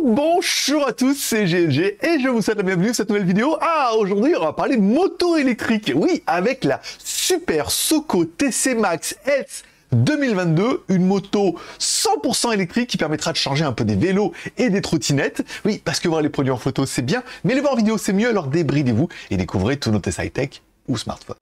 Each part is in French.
Bonjour à tous, c'est GLG et je vous souhaite la bienvenue à cette nouvelle vidéo. Aujourd'hui on va parler de moto électrique. Oui, avec la Super Soco TC Max S 2022, une moto 100% électrique qui permettra de charger un peu des vélos et des trottinettes. Oui, parce que voir les produits en photo c'est bien, mais les voir en vidéo c'est mieux, alors débridez-vous et découvrez tous nos tests high-tech ou smartphones.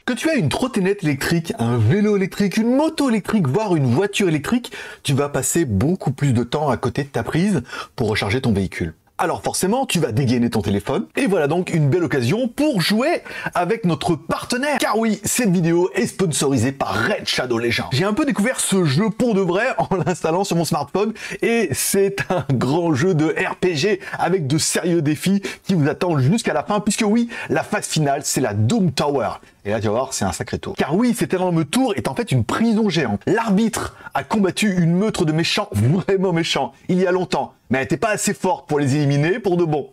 Que tu aies une trottinette électrique, un vélo électrique, une moto électrique, voire une voiture électrique, tu vas passer beaucoup plus de temps à côté de ta prise pour recharger ton véhicule. Alors forcément, tu vas dégainer ton téléphone, et voilà donc une belle occasion pour jouer avec notre partenaire. Car oui, cette vidéo est sponsorisée par Raid Shadow Legends. J'ai un peu découvert ce jeu pour de vrai en l'installant sur mon smartphone, et c'est un grand jeu de RPG avec de sérieux défis qui vous attendent jusqu'à la fin, puisque oui, la phase finale, c'est la Doom Tower. Et là, tu vas voir, c'est un sacré tour. Car oui, cet énorme tour est en fait une prison géante. L'arbitre a combattu une meute de méchants vraiment méchants il y a longtemps, mais elle n'était pas assez forte pour les éliminer pour de bon.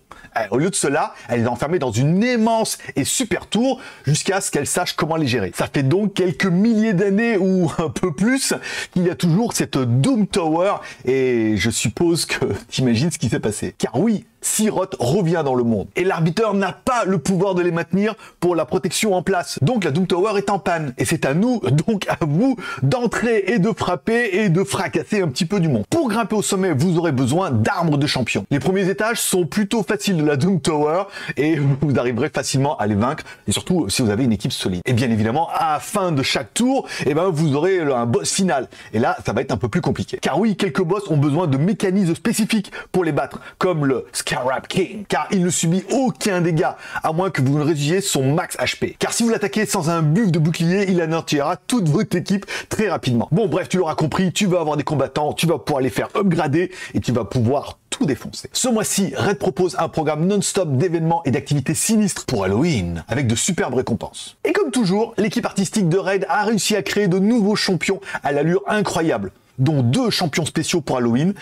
Au lieu de cela, elle est enfermée dans une immense et super tour jusqu'à ce qu'elle sache comment les gérer. Ça fait donc quelques milliers d'années ou un peu plus qu'il y a toujours cette Doom Tower et je suppose que t'imagines ce qui s'est passé. Car oui, Siroth revient dans le monde et l'arbitre n'a pas le pouvoir de les maintenir pour la protection en place. Donc la Doom Tower est en panne et c'est à nous, donc à vous, d'entrer et de frapper et de fracasser un petit peu du monde. Pour grimper au sommet, vous aurez besoin d'armes de champion. Les premiers étages sont plutôt faciles de la Doom Tower et vous arriverez facilement à les vaincre, et surtout si vous avez une équipe solide. Et bien évidemment, à la fin de chaque tour, vous aurez un boss final. Et là, ça va être un peu plus compliqué. Car oui, quelques boss ont besoin de mécanismes spécifiques pour les battre, comme le Scarab King, car il ne subit aucun dégât, à moins que vous ne réduisiez son max HP. Car si vous l'attaquez sans un buff de bouclier, il anéantira toute votre équipe très rapidement. Bon bref, tu l'auras compris, tu vas avoir des combattants, tu vas pouvoir les faire upgrader, et tu vas pouvoir tout défoncer. Ce mois-ci, Raid propose un programme non-stop d'événements et d'activités sinistres pour Halloween, avec de superbes récompenses. Et comme toujours, l'équipe artistique de Raid a réussi à créer de nouveaux champions à l'allure incroyable, dont 2 champions spéciaux pour Halloween.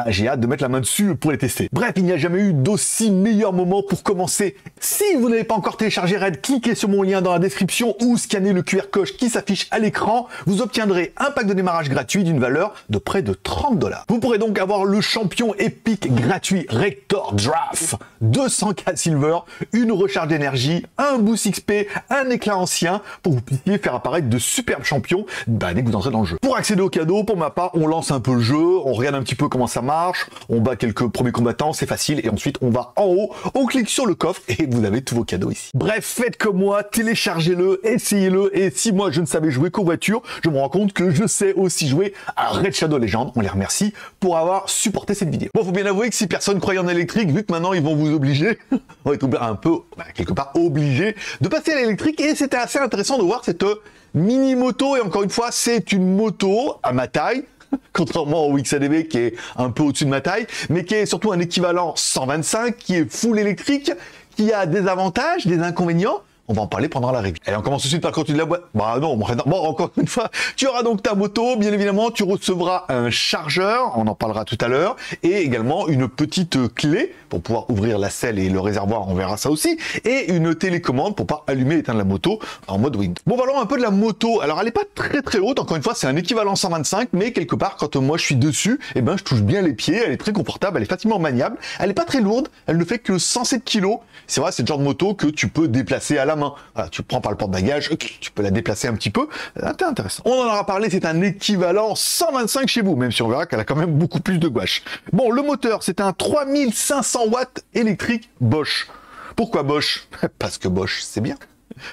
J'ai hâte de mettre la main dessus pour les tester. Bref, il n'y a jamais eu d'aussi meilleur moment pour commencer. Si vous n'avez pas encore téléchargé Raid, cliquez sur mon lien dans la description ou scannez le QR code qui s'affiche à l'écran. Vous obtiendrez un pack de démarrage gratuit d'une valeur de près de 30 $. Vous pourrez donc avoir le champion épique gratuit Rector Draft, 200k silver, une recharge d'énergie, un boost XP, un éclat ancien pour que vous puissiez faire apparaître de superbes champions dès que vous entrez dans le jeu. Pour accéder au cadeau, pour ma part, on lance un peu le jeu, on regarde un petit peu comment ça marche, on bat quelques premiers combattants, c'est facile, et ensuite on va en haut, on clique sur le coffre et vous avez tous vos cadeaux ici. Bref, faites comme moi, téléchargez-le, essayez-le, et si moi je ne savais jouer qu'aux voitures, je me rends compte que je sais aussi jouer à Raid Shadow Legends. On les remercie pour avoir supporté cette vidéo. Bon, faut bien avouer que si personne croyait en électrique, vu que maintenant ils vont vous obliger, on va être un peu, quelque part, obligé de passer à l'électrique, et c'était assez intéressant de voir cette mini moto, et encore une fois, c'est une moto à ma taille, contrairement au XADV qui est un peu au-dessus de ma taille, mais qui est surtout un équivalent 125, qui est full électrique, qui a des avantages, des inconvénients. On va en parler pendant la review. Allez, on commence tout de suite par le contenu de la boîte. Bah non, bon, encore une fois, tu auras donc ta moto, bien évidemment, tu recevras un chargeur, on en parlera tout à l'heure, et également une petite clé pour pouvoir ouvrir la selle et le réservoir, on verra ça aussi, et une télécommande pour pouvoir allumer et éteindre la moto en mode wind. Bon, parlons un peu de la moto. Alors, elle est pas très haute, encore une fois, c'est un équivalent 125, mais quelque part, quand moi je suis dessus, je touche bien les pieds, elle est très confortable, elle est facilement maniable, elle est pas très lourde, elle ne fait que 107 kg. C'est vrai, c'est le genre de moto que tu peux déplacer à la main. Voilà, tu prends par le porte-bagages, tu peux la déplacer un petit peu, c'est intéressant. On en aura parlé, c'est un équivalent 125 chez vous, même si on verra qu'elle a quand même beaucoup plus de gouache. Bon, le moteur, c'est un 3500 watts électrique Bosch. Pourquoi Bosch? Parce que Bosch, c'est bien.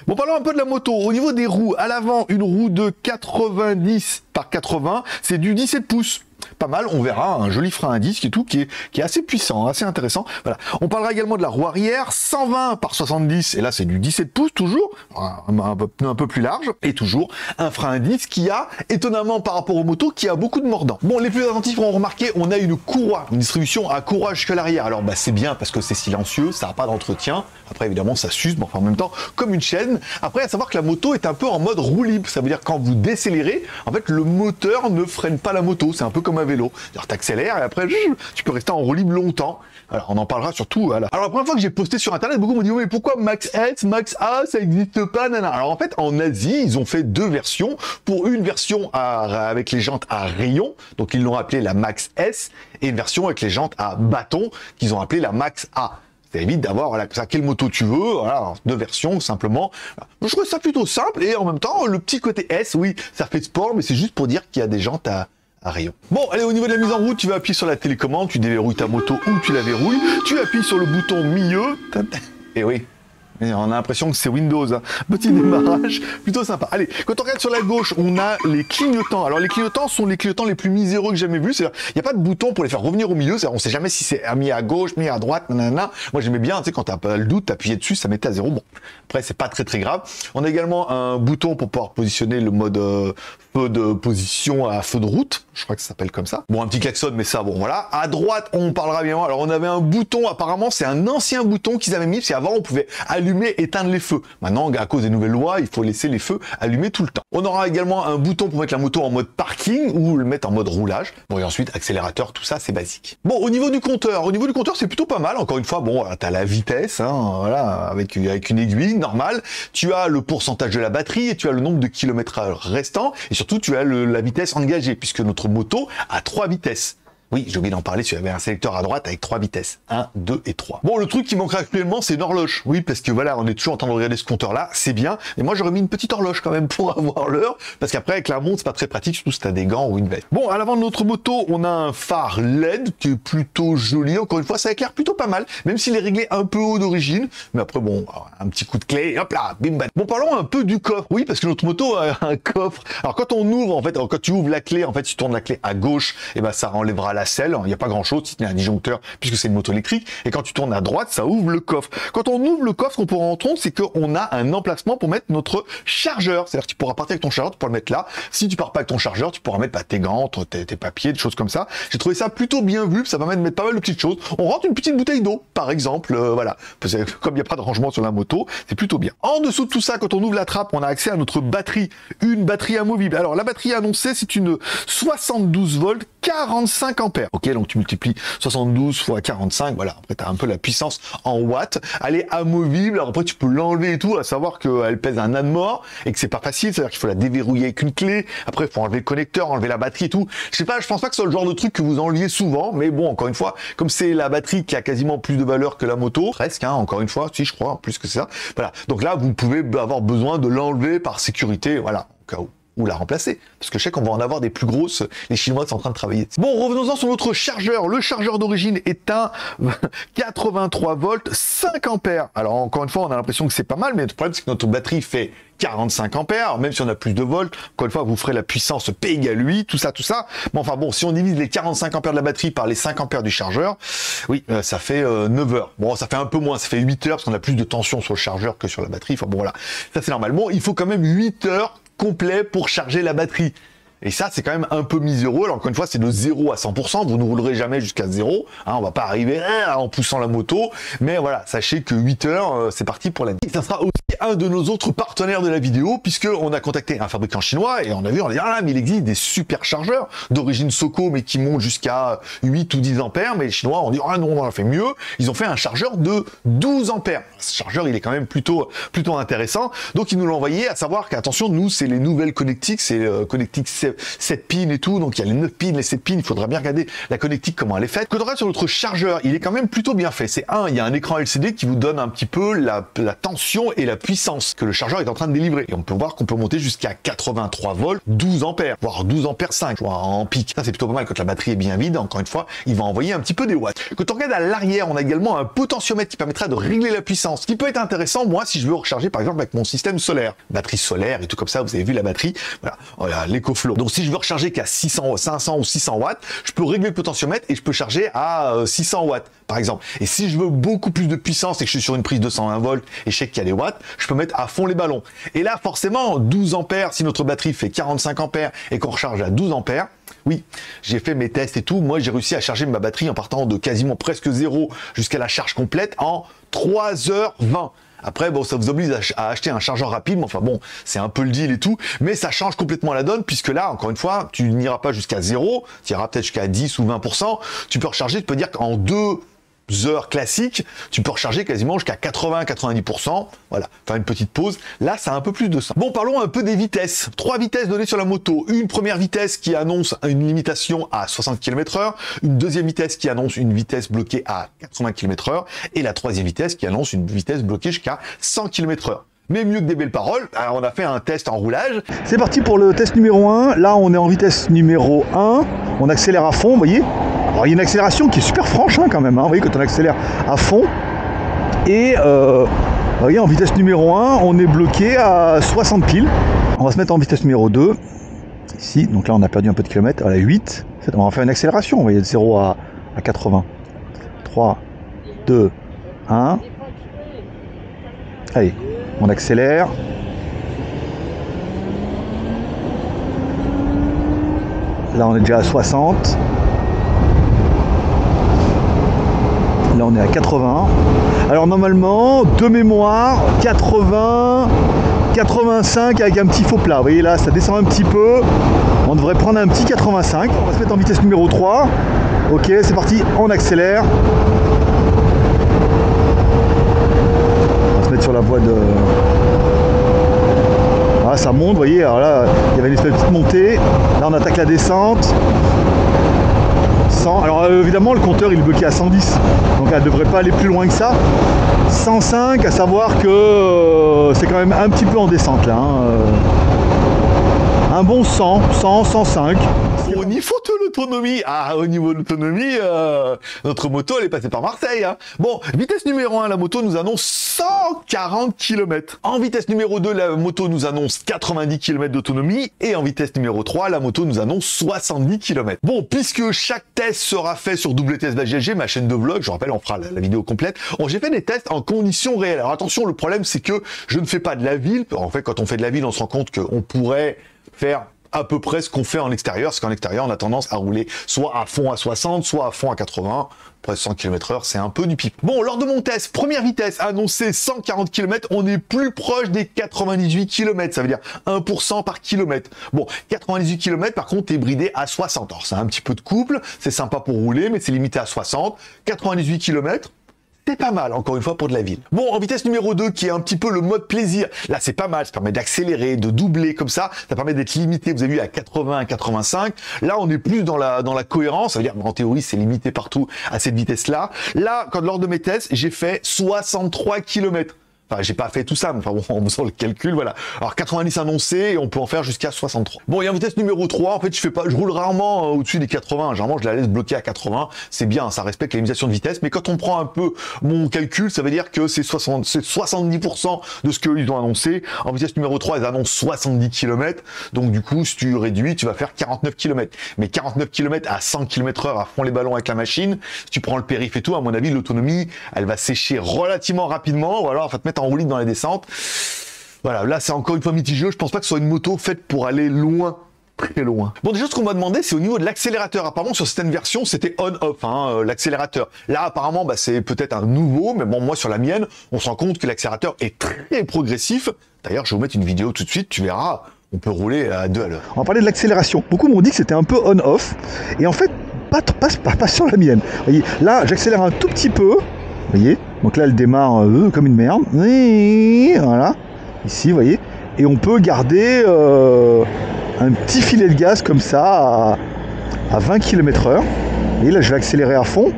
Bon, parlons un peu de la moto. Au niveau des roues, à l'avant, une roue de 90 par 80, c'est du 17 pouces. Pas mal, on verra un joli frein à disque et tout qui est assez puissant, assez intéressant. Voilà. On parlera également de la roue arrière, 120 par 70, et là c'est du 17 pouces toujours, un peu plus large, et toujours un frein à disque qui a, étonnamment par rapport aux motos, qui a beaucoup de mordants. Bon, les plus attentifs auront remarqué, on a une courroie, une distribution à courroie jusqu'à l'arrière. Alors c'est bien parce que c'est silencieux, ça n'a pas d'entretien. Après évidemment ça s'use, mais enfin en même temps comme une chaîne. Après à savoir que la moto est un peu en mode roue libre, ça veut dire quand vous décélérez, en fait le moteur ne freine pas la moto, c'est un peu comme un vélo. Alors t'accélères et après tu peux rester en roue libre longtemps. Alors on en parlera surtout. Voilà. Alors la première fois que j'ai posté sur internet, beaucoup m'ont dit mais pourquoi Max S, Max A, ça n'existe pas, nana. Alors en fait en Asie ils ont fait deux versions. Pour une version avec les jantes à rayons, donc ils l'ont appelé la Max S, et une version avec les jantes à bâton qu'ils ont appelé la Max A. Ça évite d'avoir, voilà, quelle moto tu veux, voilà, deux versions, simplement. Je trouve ça plutôt simple, et en même temps, le petit côté S, oui, ça fait sport, mais c'est juste pour dire qu'il y a des jantes à rayons. Bon, allez, au niveau de la mise en route, tu vas appuyer sur la télécommande, tu déverrouilles ta moto ou tu la verrouilles, tu appuies sur le bouton milieu, et oui, on a l'impression que c'est Windows, hein. Petit démarrage, plutôt sympa. Allez, quand on regarde sur la gauche, on a les clignotants. Alors les clignotants sont les clignotants les plus miséreux que j'ai jamais vus. C'est-à-dire, il n'y a pas de bouton pour les faire revenir au milieu. On ne sait jamais si c'est mis à gauche, mis à droite, nanana. Moi j'aimais bien, tu sais, quand tu as pas le doute, t'appuyais dessus, ça mettait à 0. Bon, après c'est pas très grave. On a également un bouton pour pouvoir positionner le mode feu de position à feu de route. Je crois que ça s'appelle comme ça. Bon, un petit klaxon, mais ça, bon, voilà. À droite, on parlera bien. Alors on avait un bouton, apparemment, c'est un ancien bouton qu'ils avaient mis, parce qu'avant on pouvait allumer, éteindre les feux. Maintenant, à cause des nouvelles lois, il faut laisser les feux allumés tout le temps. On aura également un bouton pour mettre la moto en mode parking ou le mettre en mode roulage. Bon, et ensuite, accélérateur, tout ça, c'est basique. Bon, au niveau du compteur, c'est plutôt pas mal. Encore une fois, bon, t'as la vitesse, hein, voilà, avec une aiguille normale. Tu as le pourcentage de la batterie et tu as le nombre de kilomètres restant. Et surtout, tu as la vitesse engagée, puisque notre moto a 3 vitesses. Oui, j'ai oublié d'en parler, il y avait un sélecteur à droite avec 3 vitesses. 1, 2 et 3. Bon, le truc qui manquera actuellement, c'est une horloge. Oui, parce que voilà, on est toujours en train de regarder ce compteur-là, c'est bien. Mais moi, j'aurais mis une petite horloge quand même pour avoir l'heure. Parce qu'après, avec la montre, c'est pas très pratique, surtout si t'as des gants ou une veste. Bon, à l'avant de notre moto, on a un phare LED qui est plutôt joli. Encore une fois, ça éclaire plutôt pas mal, même s'il est réglé un peu haut d'origine. Mais après, bon, un petit coup de clé, hop là, bim bam. Bon, parlons un peu du coffre. Oui, parce que notre moto a un coffre. Alors, quand on ouvre, en fait, quand tu ouvres la clé, en fait, si tu tournes la clé à gauche, et ben, ça enlèvera la selle. Il n'y a pas grand chose, si tu as un disjoncteur, puisque c'est une moto électrique, et quand tu tournes à droite, ça ouvre le coffre. Quand on ouvre le coffre, on pourra rendre compte, c'est qu'on a un emplacement pour mettre notre chargeur. C'est-à-dire que tu pourras partir avec ton chargeur, tu pourras le mettre là. Si tu pars pas avec ton chargeur, tu pourras mettre tes gants, tes papiers, des choses comme ça. J'ai trouvé ça plutôt bien vu, ça permet de mettre pas mal de petites choses. On rentre une petite bouteille d'eau, par exemple, voilà. Parce que comme il n'y a pas de rangement sur la moto, c'est plutôt bien. En dessous de tout ça, quand on ouvre la trappe, on a accès à notre batterie, une batterie amovible. Alors la batterie annoncée, c'est une 72 volts, 45 ampères. Ok, donc tu multiplies 72 fois 45, voilà, après tu as un peu la puissance en watts, elle est amovible, alors après tu peux l'enlever et tout, à savoir qu'elle pèse un âne mort, et que c'est pas facile, c'est-à-dire qu'il faut la déverrouiller avec une clé, après il faut enlever le connecteur, enlever la batterie et tout, je sais pas, je pense pas que ce soit le genre de truc que vous enleviez souvent, mais bon, encore une fois, comme c'est la batterie qui a quasiment plus de valeur que la moto, presque, hein, encore une fois, si je crois, plus que ça, voilà, donc là vous pouvez avoir besoin de l'enlever par sécurité, voilà, au cas où. Ou la remplacer, parce que je sais qu'on va en avoir des plus grosses, les Chinois sont en train de travailler. Bon, revenons-en sur notre chargeur. Le chargeur d'origine est un 83 volts, 5 ampères. Alors, encore une fois, on a l'impression que c'est pas mal, mais le problème, c'est que notre batterie fait 45 ampères, même si on a plus de volts, encore une fois, vous ferez la puissance P égale 8, tout ça. Mais enfin bon, si on divise les 45 ampères de la batterie par les 5 ampères du chargeur, oui, ça fait 9 heures. Bon, ça fait un peu moins, ça fait 8 heures, parce qu'on a plus de tension sur le chargeur que sur la batterie. Enfin bon, voilà, ça c'est normal. Bon, il faut quand même 8 heures complet pour charger la batterie. Et ça, c'est quand même un peu miséreux. Alors, encore une fois, c'est de 0 à 100%. Vous ne roulerez jamais jusqu'à 0. Hein, on va pas arriver en poussant la moto. Mais voilà, sachez que 8 heures, c'est parti pour la nuit. Ça sera aussi un de nos autres partenaires de la vidéo, puisqu'on a contacté un fabricant chinois et on a dit, ah, mais il existe des super chargeurs d'origine Soco, mais qui montent jusqu'à 8 ou 10 ampères. Mais les Chinois ont dit, ah non, on a fait mieux. Ils ont fait un chargeur de 12 ampères. Ce chargeur, il est quand même plutôt intéressant. Donc, ils nous l'ont envoyé, à savoir qu'attention, nous, c'est les nouvelles connectiques, c'est connectique 7 pins et tout, donc il y a les 9 pins, les 7 pins, il faudra bien regarder la connectique, comment elle est faite. Quand on regarde sur notre chargeur, il est quand même plutôt bien fait. Il y a un écran LCD qui vous donne un petit peu la tension et la puissance que le chargeur est en train de délivrer. Et on peut voir qu'on peut monter jusqu'à 83 volts, 12 ampères, voire 12 ampères 5, en pic. Ça, c'est plutôt pas mal quand la batterie est bien vide. Encore une fois, il va envoyer un petit peu des watts. Quand on regarde à l'arrière, on a également un potentiomètre qui permettra de régler la puissance. Ce qui peut être intéressant, moi, si je veux recharger, par exemple, avec mon système solaire, batterie solaire et tout comme ça, vous avez vu la batterie, voilà, l'EcoFlow. Donc, si je veux recharger qu'à 500 ou 600 watts, je peux régler le potentiomètre et je peux charger à 600 watts, par exemple. Et si je veux beaucoup plus de puissance et que je suis sur une prise de 120 volts et je sais qu'il y a des watts, je peux mettre à fond les ballons. Et là, forcément, 12 ampères, si notre batterie fait 45 ampères et qu'on recharge à 12 ampères, oui, j'ai fait mes tests et tout. Moi, j'ai réussi à charger ma batterie en partant de quasiment presque zéro jusqu'à la charge complète en 3h20. Après, bon, ça vous oblige à acheter un chargeur rapide, mais enfin bon, c'est un peu le deal et tout, mais ça change complètement la donne, puisque là, encore une fois, tu n'iras pas jusqu'à 0, tu iras peut-être jusqu'à 10 ou 20%, tu peux recharger, tu peux dire qu'en 2 heures classiques, tu peux recharger quasiment jusqu'à 80-90%, voilà, faire une petite pause. Là, ça a un peu plus de ça. Bon, parlons un peu des vitesses. 3 vitesses données sur la moto. Une première vitesse qui annonce une limitation à 60 km/h, une deuxième vitesse qui annonce une vitesse bloquée à 80 km/h, et la troisième vitesse qui annonce une vitesse bloquée jusqu'à 100 km/h. Mais mieux que des belles paroles, alors on a fait un test en roulage. C'est parti pour le test numéro 1. Là, on est en vitesse numéro 1. On accélère à fond, vous voyez. Alors, il y a une accélération qui est super franche quand même. Vous voyez, quand on accélère à fond. Et vous voyez, en vitesse numéro 1, on est bloqué à 60 piles. On va se mettre en vitesse numéro 2. Ici, donc là, on a perdu un peu de kilomètres. Voilà, 8. On va faire une accélération. Vous voyez, de 0 à 80. 3, 2, 1. Allez. On accélère. Là, on est déjà à 60. Là, on est à 80. Alors, normalement, de mémoire, 80, 85 avec un petit faux plat. Vous voyez, là, ça descend un petit peu. On devrait prendre un petit 85. On va se mettre en vitesse numéro 3. Ok, c'est parti. On accélère. Sur la voie de... Voilà, ça monte, vous voyez, alors là, il y avait une espèce de petite montée. Là, on attaque la descente. 100. Alors, évidemment, le compteur, il est bloqué à 110. Donc, elle ne devrait pas aller plus loin que ça. 105, à savoir que c'est quand même un petit peu en descente, là. Un bon 100, 100, 105. Au niveau de l'autonomie, au niveau de l'autonomie, notre moto, elle est passée par Marseille. Hein. Bon, vitesse numéro 1, la moto nous annonce 140 km. En vitesse numéro 2, la moto nous annonce 90 km d'autonomie. Et en vitesse numéro 3, la moto nous annonce 70 km. Bon, puisque chaque test sera fait sur WTS/GLG, ma chaîne de vlog, je rappelle, on fera la vidéo complète. Bon, j'ai fait des tests en conditions réelles. Alors attention, le problème, c'est que je ne fais pas de la ville. En fait, quand on fait de la ville, on se rend compte qu'on pourrait faire à peu près ce qu'on fait en extérieur, parce qu'en extérieur, on a tendance à rouler soit à fond à 60, soit à fond à 80, après 100 km/h, c'est un peu du pipe. Bon, lors de mon test, première vitesse annoncée 140 km, on est plus proche des 98 km, ça veut dire 1% par kilomètre. Bon, 98 km, par contre, est bridé à 60. Alors, c'est un petit peu de couple, c'est sympa pour rouler, mais c'est limité à 60. 98 km, c'est pas mal, encore une fois, pour de la ville. Bon, en vitesse numéro 2, qui est un petit peu le mode plaisir, là, c'est pas mal, ça permet d'accélérer, de doubler comme ça permet d'être limité, vous avez vu, à 80, à 85. Là, on est plus dans la cohérence, ça veut dire, en théorie, c'est limité partout à cette vitesse-là. Là, lors de mes tests, j'ai fait 63 km. Enfin, j'ai pas fait tout ça, mais enfin bon, on sent le calcul, voilà. Alors 90 annoncé, et on peut en faire jusqu'à 63. Bon, et en vitesse numéro 3, en fait, je roule rarement au-dessus des 80. Généralement, je la laisse bloquer à 80. C'est bien, ça respecte les limitations de vitesse. Mais quand on prend un peu mon calcul, ça veut dire que c'est 70% de ce qu'ils ont annoncé. En vitesse numéro 3, ils annoncent 70 km. Donc, du coup, si tu réduis, tu vas faire 49 km. Mais 49 km à 100 km/h à fond les ballons avec la machine, si tu prends le périph' et tout, à mon avis, l'autonomie, elle va sécher relativement rapidement. Ou alors, elle va te mettre en roue libre dans la descente. Voilà, là c'est encore une fois mitigé. Je pense pas que ce soit une moto faite pour aller loin, très loin. Bon, déjà ce qu'on m'a demandé, c'est au niveau de l'accélérateur. Apparemment sur certaines versions c'était on-off, hein, l'accélérateur. Là apparemment bah, c'est peut-être un nouveau, mais bon moi sur la mienne, on se rend compte que l'accélérateur est très progressif. D'ailleurs je vais vous mettre une vidéo tout de suite, tu verras, on peut rouler à 2 à l'heure. On va parler de l'accélération. Beaucoup m'ont dit que c'était un peu on-off, et en fait pas sur la mienne. Vous voyez, là j'accélère un tout petit peu. Vous voyez, donc là elle démarre comme une merde. Voilà, ici vous voyez. Et on peut garder un petit filet de gaz comme ça à 20 km/h. Vous voyez, là je vais accélérer à fond.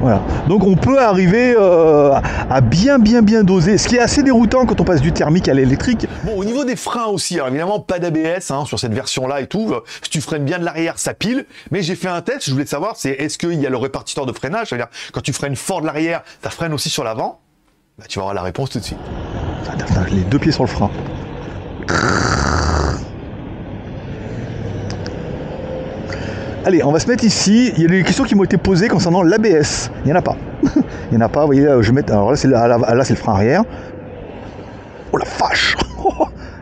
Voilà. Donc on peut arriver à bien doser, ce qui est assez déroutant quand on passe du thermique à l'électrique. Bon, au niveau des freins aussi, alors évidemment pas d'ABS hein, sur cette version-là et tout. Si tu freines bien de l'arrière, ça pile. Mais j'ai fait un test, je voulais savoir, c'est est-ce qu'il y a le répartiteur de freinage, c'est-à-dire quand tu freines fort de l'arrière, ça freine aussi sur l'avant. Bah, tu vas avoir la réponse tout de suite. Les 2 pieds sur le frein. Allez, on va se mettre ici. Il y a des questions qui m'ont été posées concernant l'ABS. Il n'y en a pas. Il n'y en a pas. Vous voyez, je vais mettre. Alors là, c'est le frein arrière. Oh la vache.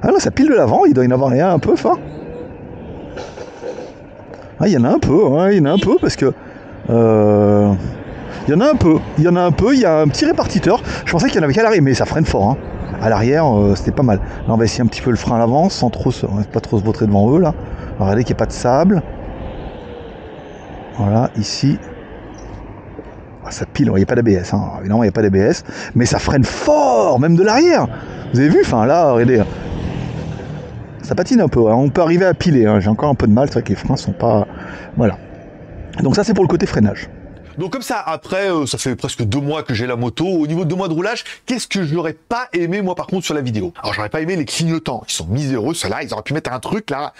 Ah là, ça pile de l'avant. Il doit y en avoir rien un peu fort. Ah, il y en a un peu. Hein, il y en a un peu parce que. Il y en a un peu, il y en a un peu, il y a un petit répartiteur. Je pensais qu'il y en avait qu'à l'arrière, mais ça freine fort. Hein. À l'arrière, c'était pas mal. Là, on va essayer un petit peu le frein à l'avant, sans trop pas trop se vautrer devant eux, là. Regardez qu'il n'y a pas de sable. Voilà, ici. Ah, ça pile, il n'y a pas d'ABS, hein. Évidemment, il n'y a pas d'ABS. Mais ça freine fort, même de l'arrière. Vous avez vu, enfin là, regardez. Ça patine un peu, hein. On peut arriver à piler. Hein. J'ai encore un peu de mal, c'est vrai que les freins sont pas... Voilà. Donc ça, c'est pour le côté freinage. Donc comme ça, après, ça fait presque 2 mois que j'ai la moto. Au niveau de 2 mois de roulage, qu'est-ce que j'aurais pas aimé, moi, par contre, sur la vidéo? Alors, j'aurais pas aimé les clignotants. Ils sont miséreux, ceux-là. Ils auraient pu mettre un truc, là.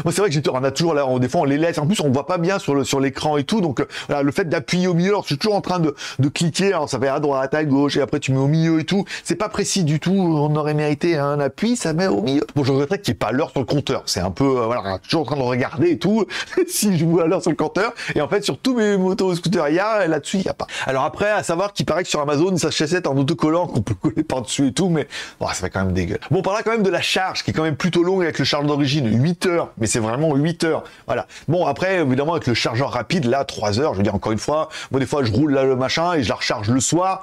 Moi, c'est vrai que on a toujours, là, des fois, on les laisse. En plus, on voit pas bien sur l'écran et tout. Donc, voilà, le fait d'appuyer au milieu, alors, je suis toujours en train de cliquer. Alors, ça fait à droite, à gauche, et après, tu mets au milieu et tout. C'est pas précis du tout. On aurait mérité un appui, ça met au milieu. Bon, je regretterais qu'il n'y ait pas l'heure sur le compteur. C'est un peu, voilà, toujours en train de regarder et tout. Si je vois l'heure sur le compteur. Et en fait, sur tous mes motos scooters, là-dessus, il y a pas. Alors après, à savoir qu'il paraît que sur Amazon, ça s'achète en autocollant qu'on peut coller par-dessus et tout, mais bon, ça fait quand même dégueu. Bon, on parlera quand même de la charge, qui est quand même plutôt longue avec le chargeur d'origine, 8 heures, mais c'est vraiment 8 heures. Voilà. Bon, après, évidemment, avec le chargeur rapide, là, 3 heures, je veux dire, encore une fois, moi, des fois, je roule là le machin et je la recharge le soir.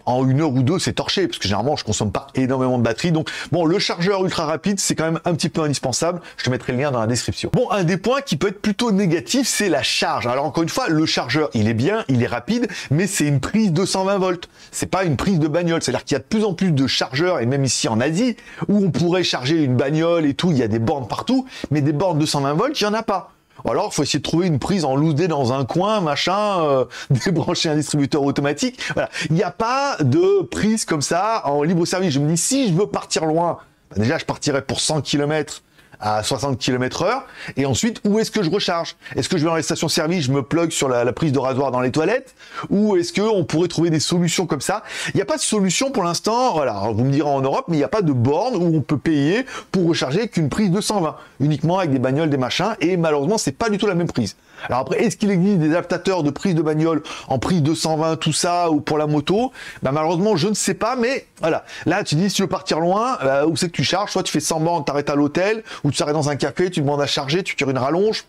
En 1 heure ou 2, c'est torché, parce que généralement, je consomme pas énormément de batterie. Donc, bon, le chargeur ultra rapide, c'est quand même un petit peu indispensable. Je te mettrai le lien dans la description. Bon, un des points qui peut être plutôt négatif, c'est la charge. Alors, encore une fois, le chargeur, il est bien, il est rapide, mais c'est une prise 220 volts. C'est pas une prise de bagnole. C'est-à-dire qu'il y a de plus en plus de chargeurs, et même ici en Asie, où on pourrait charger une bagnole et tout, il y a des bornes partout, mais des bornes 220 volts, il y en a pas. Ou alors, il faut essayer de trouver une prise en loose day dans un coin, machin, débrancher un distributeur automatique. Voilà. Il n'y a pas de prise comme ça en libre service. Je me dis, si je veux partir loin, bah déjà, je partirais pour 100 km à 60 km/h. Et ensuite, où est-ce que je recharge? Est-ce que je vais dans les stations-service, je me plug sur la prise de rasoir dans les toilettes? Ou est-ce qu'on pourrait trouver des solutions comme ça? Il n'y a pas de solution pour l'instant. Voilà, alors vous me direz en Europe, mais il n'y a pas de borne où on peut payer pour recharger qu'une prise de 120, uniquement avec des bagnoles, des machins. Et malheureusement, c'est pas du tout la même prise. Alors après, est-ce qu'il existe des adaptateurs de prise de bagnole en prise 220, tout ça, ou pour la moto? Bah malheureusement, je ne sais pas, mais voilà. Là, tu dis, si tu veux partir loin, où c'est que tu charges? Soit tu fais 100 bornes, t'arrêtes à l'hôtel, ou tu t'arrêtes dans un café, tu demandes à charger, tu tires une rallonge.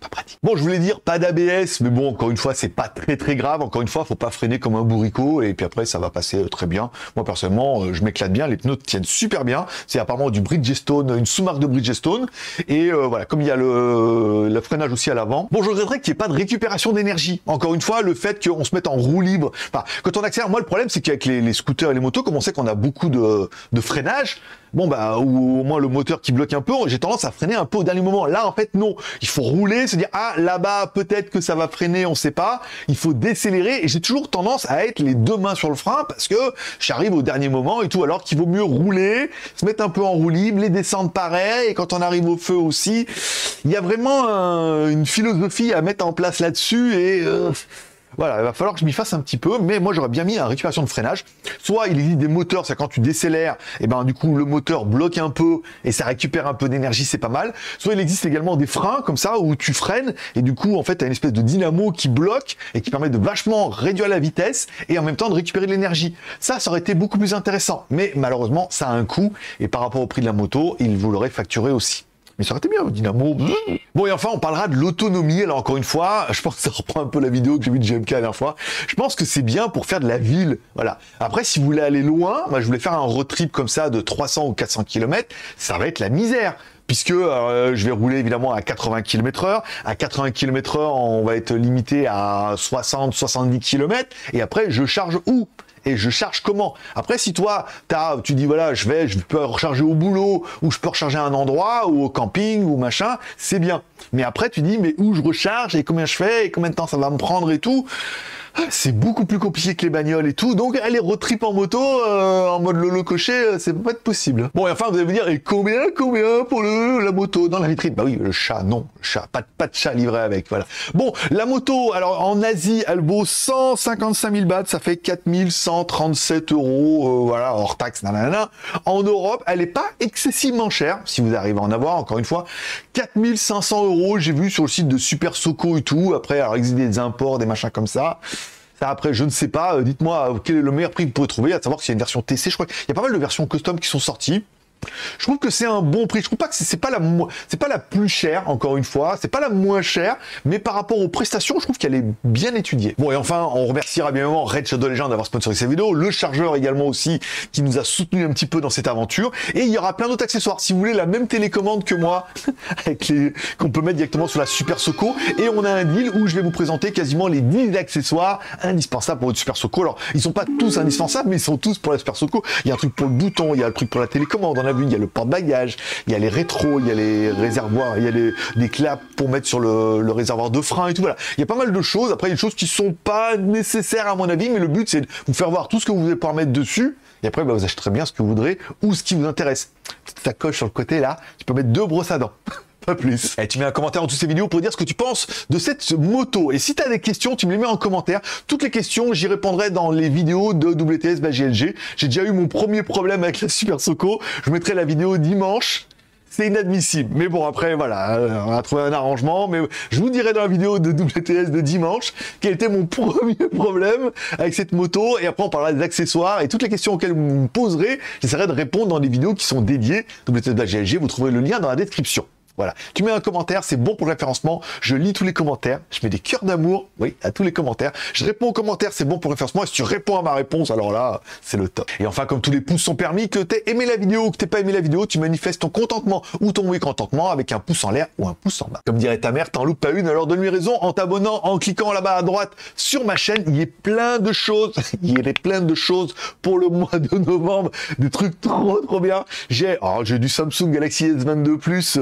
Pas pratique. Bon, je voulais dire pas d'ABS, mais bon, encore une fois, c'est pas très grave. Encore une fois, faut pas freiner comme un bourricot, et puis après, ça va passer très bien. Moi, personnellement, je m'éclate bien, les pneus tiennent super bien. C'est apparemment du Bridgestone, une sous-marque de Bridgestone. Et voilà, comme il y a le freinage aussi à l'avant. Bon, je regretterais qu'il n'y ait pas de récupération d'énergie. Encore une fois, le fait qu'on se mette en roue libre. Enfin, quand on accélère, moi, le problème, c'est qu'avec les scooters et les motos, comme on sait qu'on a beaucoup de freinage, bon, bah, ou au moins le moteur qui bloque un peu, j'ai tendance à freiner un peu au dernier moment. Là, en fait, non. Il faut rouler, se dire, ah, là-bas, peut-être que ça va freiner, on sait pas. Il faut décélérer. Et j'ai toujours tendance à être les 2 mains sur le frein parce que j'arrive au dernier moment et tout. Alors qu'il vaut mieux rouler, se mettre un peu en roue libre, les descendre pareil. Et quand on arrive au feu aussi, il y a vraiment une philosophie à mettre en place là-dessus et, voilà, il va falloir que je m'y fasse un petit peu, mais moi j'aurais bien mis la récupération de freinage. Soit il existe des moteurs, c'est quand tu décélères, et ben du coup le moteur bloque un peu et ça récupère un peu d'énergie, c'est pas mal. Soit il existe également des freins comme ça où tu freines et du coup en fait tu as une espèce de dynamo qui bloque et qui permet de vachement réduire la vitesse et en même temps de récupérer de l'énergie. Ça aurait été beaucoup plus intéressant, mais malheureusement ça a un coût et par rapport au prix de la moto, il vous l'aurait facturé aussi. Mais ça aurait été bien, dynamo. Bon, et enfin, on parlera de l'autonomie. Alors, encore une fois, je pense que ça reprend un peu la vidéo que j'ai vue de GMK la dernière fois. Je pense que c'est bien pour faire de la ville. Voilà. Après, si vous voulez aller loin, moi, je voulais faire un road trip comme ça de 300 ou 400 km. Ça va être la misère. Puisque je vais rouler évidemment à 80 km/h. À 80 km/h, on va être limité à 60-70 km. Et après, je charge où? Et je charge comment? Après, si toi, tu dis, voilà, je peux recharger au boulot, ou je peux recharger à un endroit, ou au camping, ou machin, c'est bien. Mais après, tu dis, mais où je recharge, et combien je fais, et combien de temps ça va me prendre, et tout. C'est beaucoup plus compliqué que les bagnoles et tout, donc aller road trip en moto, en mode lolo coché, c'est pas être possible. Bon, et enfin, vous allez me dire, et combien pour la moto dans la vitrine? Bah oui, le chat, non, le chat, pas de chat livré avec, voilà. Bon, la moto, alors en Asie, elle vaut 155 000 bahts, ça fait 4137 €, voilà, hors taxe, nanana. En Europe, elle est pas excessivement chère, si vous arrivez à en avoir, encore une fois, 4500 €, j'ai vu sur le site de Super Soco et tout, après, alors, il existe des imports, des machins comme ça. Après, je ne sais pas, dites-moi quel est le meilleur prix que vous pouvez trouver, à savoir qu'il y a une version TC, je crois qu'il y a pas mal de versions custom qui sont sorties. Je trouve que c'est un bon prix. Je trouve pas que c'est pas la plus chère, encore une fois. C'est pas la moins chère, mais par rapport aux prestations, je trouve qu'elle est bien étudiée. Bon, et enfin, on remerciera bien évidemment Red Shadow Legend d'avoir sponsorisé cette vidéo, le chargeur également aussi, qui nous a soutenu un petit peu dans cette aventure. Et il y aura plein d'autres accessoires. Si vous voulez la même télécommande que moi, qu'on peut mettre directement sur la Super Soco, et on a un deal où je vais vous présenter quasiment les 10 accessoires indispensables pour votre Super Soco. Alors, ils sont pas tous indispensables, mais ils sont tous pour la Super Soco. Il y a un truc pour le bouton, il y a le truc pour la télécommande, on a vu, il y a le porte-bagages, il y a les rétros, il y a les réservoirs, il y a des claps pour mettre sur le réservoir de frein et tout, voilà. Il y a pas mal de choses. Après, il y a des choses qui sont pas nécessaires à mon avis, mais le but, c'est de vous faire voir tout ce que vous allez pouvoir mettre dessus. Et après, bah, vous achèterez bien ce que vous voudrez ou ce qui vous intéresse. Petite sacoche sur le côté, là, tu peux mettre 2 brosses à dents. Pas plus. Et tu mets un commentaire en dessous de ces vidéos pour dire ce que tu penses de cette moto. Et si tu as des questions, tu me les mets en commentaire. Toutes les questions, j'y répondrai dans les vidéos de WTS GLG. J'ai déjà eu mon premier problème avec la Super Soco. Je mettrai la vidéo dimanche. C'est inadmissible. Mais bon, après, voilà, on a trouvé un arrangement. Mais je vous dirai dans la vidéo de WTS de dimanche quel était mon premier problème avec cette moto. Et après, on parlera des accessoires et toutes les questions auxquelles vous me poserez. J'essaierai de répondre dans les vidéos qui sont dédiées WTS GLG. Vous trouverez le lien dans la description. Voilà, tu mets un commentaire, c'est bon pour le référencement, je lis tous les commentaires, je mets des cœurs d'amour, oui, à tous les commentaires, je réponds aux commentaires, c'est bon pour le référencement, et si tu réponds à ma réponse, alors là, c'est le top. Et enfin, comme tous les pouces sont permis, que t'aies aimé la vidéo ou que t'aies pas aimé la vidéo, tu manifestes ton contentement ou ton mécontentement avec un pouce en l'air ou un pouce en bas. Comme dirait ta mère, t'en loupes pas une, alors donne-lui raison en t'abonnant, en cliquant là-bas à droite sur ma chaîne, il y a plein de choses, pour le mois de novembre, des trucs trop bien. J'ai du Samsung Galaxy S22 Plus,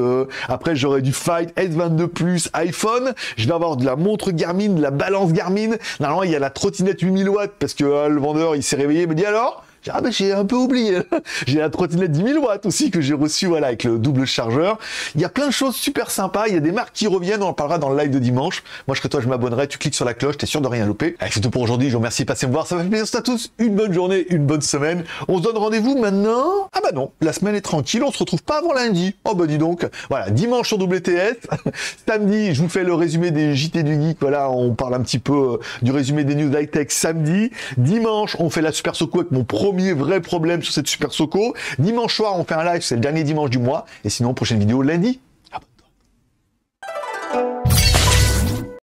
après, j'aurai du Fight S22 Plus iPhone. Je vais avoir de la montre Garmin, de la balance Garmin. Normalement, il y a la trottinette 8000 watts parce que le vendeur, il s'est réveillé, il me dit alors? J'ai un peu oublié. J'ai la trottinette 10 000 watts aussi que j'ai reçue, voilà, avec le double chargeur. Il y a plein de choses super sympas. Il y a des marques qui reviennent. On en parlera dans le live de dimanche. Moi, je serai toi, je m'abonnerai. Tu cliques sur la cloche. T'es sûr de rien louper. Allez, c'est tout pour aujourd'hui. Je vous remercie de passer me voir. Ça fait plaisir à tous. Une bonne journée, une bonne semaine. On se donne rendez-vous maintenant. Ah bah non, la semaine est tranquille. On se retrouve pas avant lundi. Oh bah dis donc. Voilà, dimanche sur WTS. Samedi, je vous fais le résumé des JT du Geek. Voilà, on parle un petit peu du résumé des news high-tech samedi. Dimanche, on fait la Super Soco avec mon premier vrai problème sur cette Super Soco. Dimanche soir, on fait un live, c'est le dernier dimanche du mois. Et sinon, prochaine vidéo lundi.